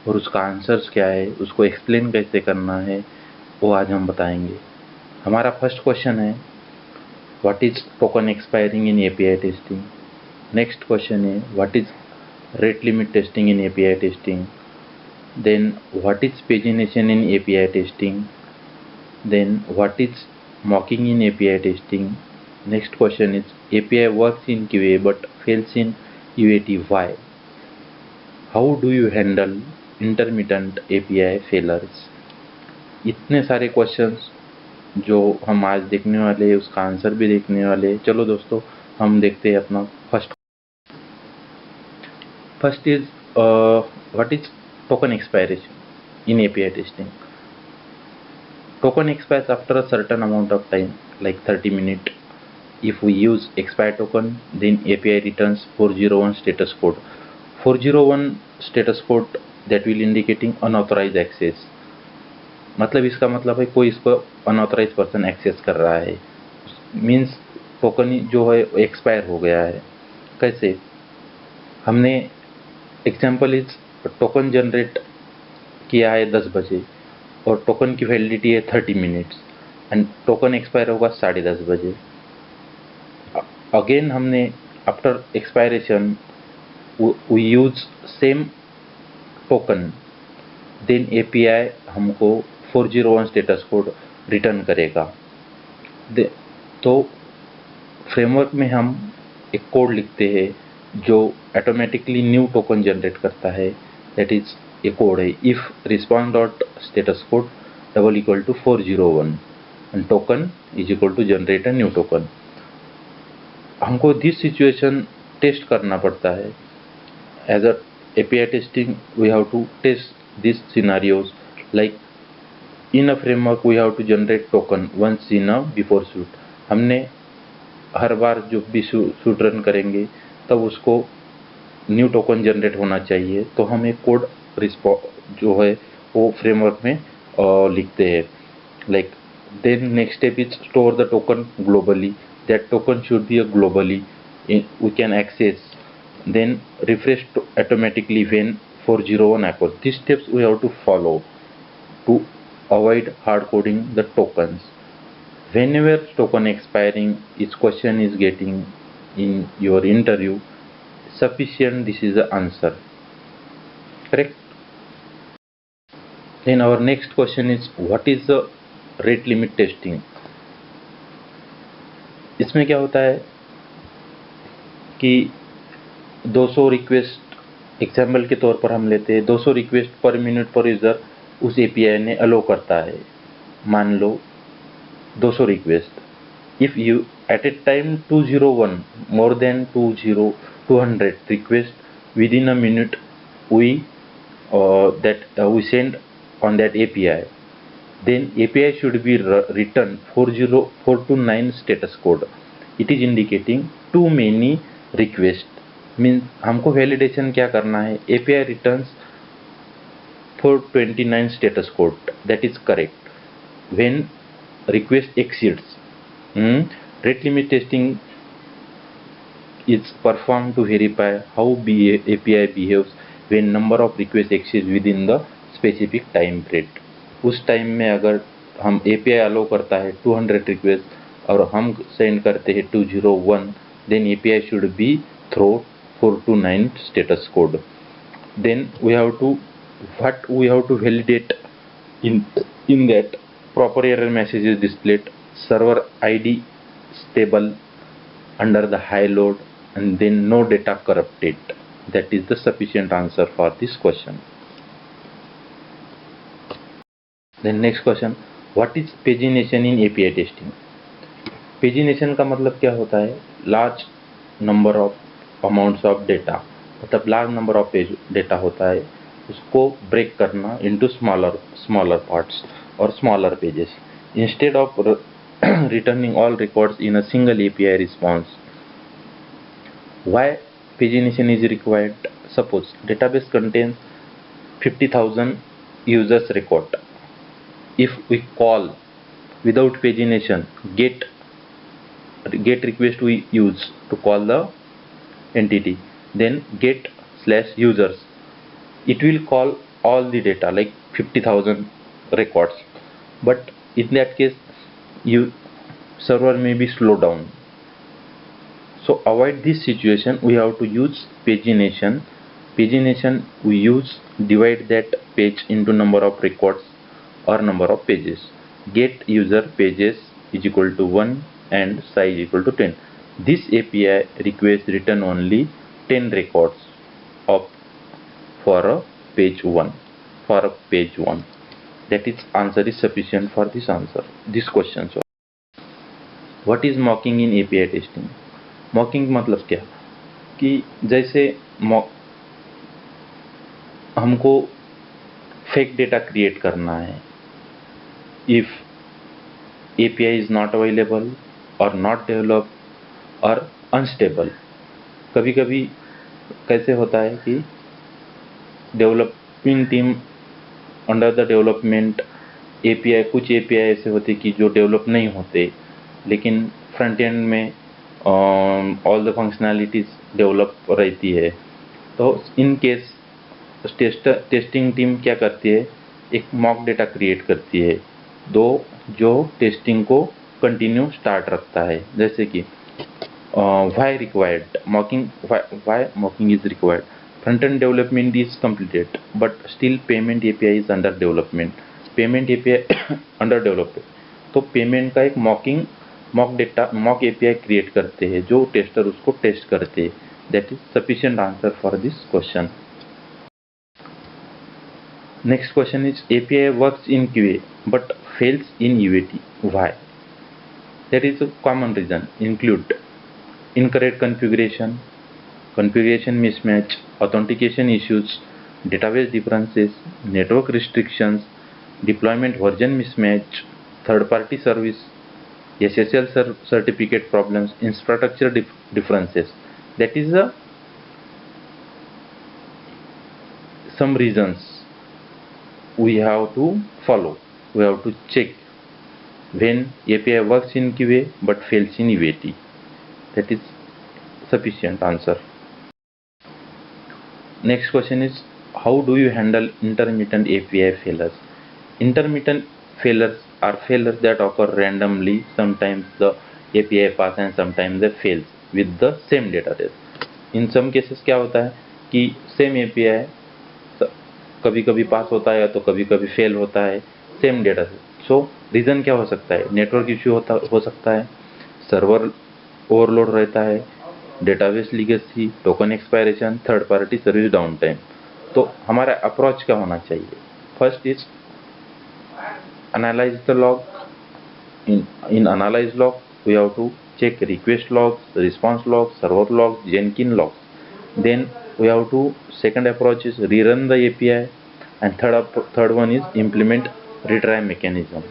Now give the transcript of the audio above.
और उसका आंसर्स क्या है, उसको एक्सप्लेन कैसे करना है, वो आज हम बताएंगे। हमारा फर्स्ट क्वेश्चन है what is token expiring in API testing. Next question है what is rate limit testing in API testing. Then what is pagination in API testing. Then what is mocking in API testing? Next question is API works in QA but fails in UAT. Why? How do you handle intermittent API failures? इतने सारे questions जो हम आज देखने वाले हैं, उसका answer भी देखने वाले हैं। चलो दोस्तों, हम देखते हैं अपना first is what is token expiration in API testing. Token expires after a certain amount of time, like 30 minutes. If we use expire token, then API returns 401 status code. 401 status code that will indicating unauthorized access. मतलब इसका मतलब है कोई इसको unauthorized person access कर रहा है, means token जो है एक्सपायर हो गया है। कैसे? हमने एग्जाम्पल इज टोकन जनरेट किया है 10 बजे और टोकन की वैलिडिटी है 30 मिनट्स एंड टोकन एक्सपायर होगा 10:30 बजे। अगेन हमने after expiration we use same token, then API हमको 401 स्टेटस कोड रिटर्न करेगा। तो फ्रेमवर्क में हम एक कोड लिखते हैं जो ऑटोमेटिकली न्यू टोकन जनरेट करता है। दैट इज ये कोड है if response dot status code double equal to 401 and token is equal to generate a new token. हमको दिस सिचुएशन टेस्ट करना पड़ता है। As a API testing we have to test this scenarios like in a framework we have to generate token once in a before shoot. हमने हर बार जो भी shoot run करेंगे तब उसको न्यू टोकन जनरेट होना चाहिए। तो हम एक कोड जो है वो फ्रेमवर्क में लिखते हैं like then next step is store the token globally. That token should be a globally we can access, then refresh automatically when 401 occurs. These steps we have to follow to avoid hard coding the tokens. Whenever token expiring, each question is getting in your interview sufficient, this is the answer, correct? Then our next question is what is the rate limit testing? इसमें क्या होता है कि 200 request example के तौर पर हम लेते हैं, 200 रिक्वेस्ट पर मिनट पर यूज़र उस एपीआई ने अलो करता है। मान लो 200 request, if you at a time 201 more than 200 request within a minute we we send on that API, then API should be return 40429 status code. It is indicating too many request, means हमको validation क्या करना है, API returns 429 status code, that is correct. When request exceeds, rate limit testing is performed to verify how API behaves when number of requests exceeds within the specific time rate. उस time में अगर हम API अलो करता है 200 request और हम send करते हैं 201, then API should be throw 429 status code. Then we have to validate in that proper error message is displayed, server ID stable under the high load, and then no data corrupted. That is the sufficient answer for this question. Then next question, what is pagination in API testing? Pagination का मतलब क्या होता है, large number of amounts of data, मतलब large number of page data होता है, उसको break करना इनटू स्मॉलर पार्ट्स और smaller pages instead of returning all records in a single API response. Why pagination is required? Suppose database contains 50,000 users record. If we call without pagination get request we use to call the entity, then get slash users, it will call all the data like 50,000 records, but in that case you server may be slowed down. So avoid this situation, we have to use pagination. Pagination we use divide that page into number of records or number of pages. Get user pages is equal to 1 and size equal to 10. This API requires return only 10 records of for a page 1 for a page 1. That is answer is sufficient for this question. So what is mocking in API testing? मॉकिंग मतलब क्या कि जैसे हमको fake data create करना है, if API is not available और not develop और unstable. कभी कभी कैसे होता है कि developing team under the development API, कुछ API ऐसे होते कि जो डेवलप नहीं होते, लेकिन फ्रंट एंड में ऑल द फंक्शनैलिटीज डेवलप रहती है. तो इन केस टेस्टिंग टीम क्या करती है, एक मॉक डेटा क्रिएट करती है जो टेस्टिंग को कंटिन्यू स्टार्ट रखता है. जैसे कि why required मॉकिंग, why मॉकिंग is required, front end development is completed but still payment API is under development. Payment API under development, तो पेमेंट का एक मॉक API क्रिएट करते हैं जो टेस्टर उसको टेस्ट करते हैं. That is sufficient answer for this question. Next question is API works in QA but fails in UAT. Why? There is a common reason include incorrect configuration, configuration mismatch, authentication issues, database differences, network restrictions, deployment version mismatch, third-party service, SSL certificate problems, infrastructure differences. That is some reasons we have to follow. We have to check when API works in QA but fails in UAT. That is sufficient answer. Next question is, how do you handle intermittent API failures? Intermittent failures are failures that occur randomly. Sometimes the API pass and sometimes they fails with the same database. In some cases क्या होता है कि same API कभी कभी पास होता है तो कभी कभी फेल होता है सेम डेटा से. सो रीज़न क्या हो सकता है? नेटवर्क इश्यू हो सकता है, सर्वर ओवरलोड रहता है, database legacy, token expiration, third party service down time. तो हमारा अप्रोच क्या होना चाहिए? First is analyze the log. In analyze log we have to check request logs, response logs, server logs, Jenkins logs. Then we have to, second approach is rerun the API, and third one is implement retry mechanism.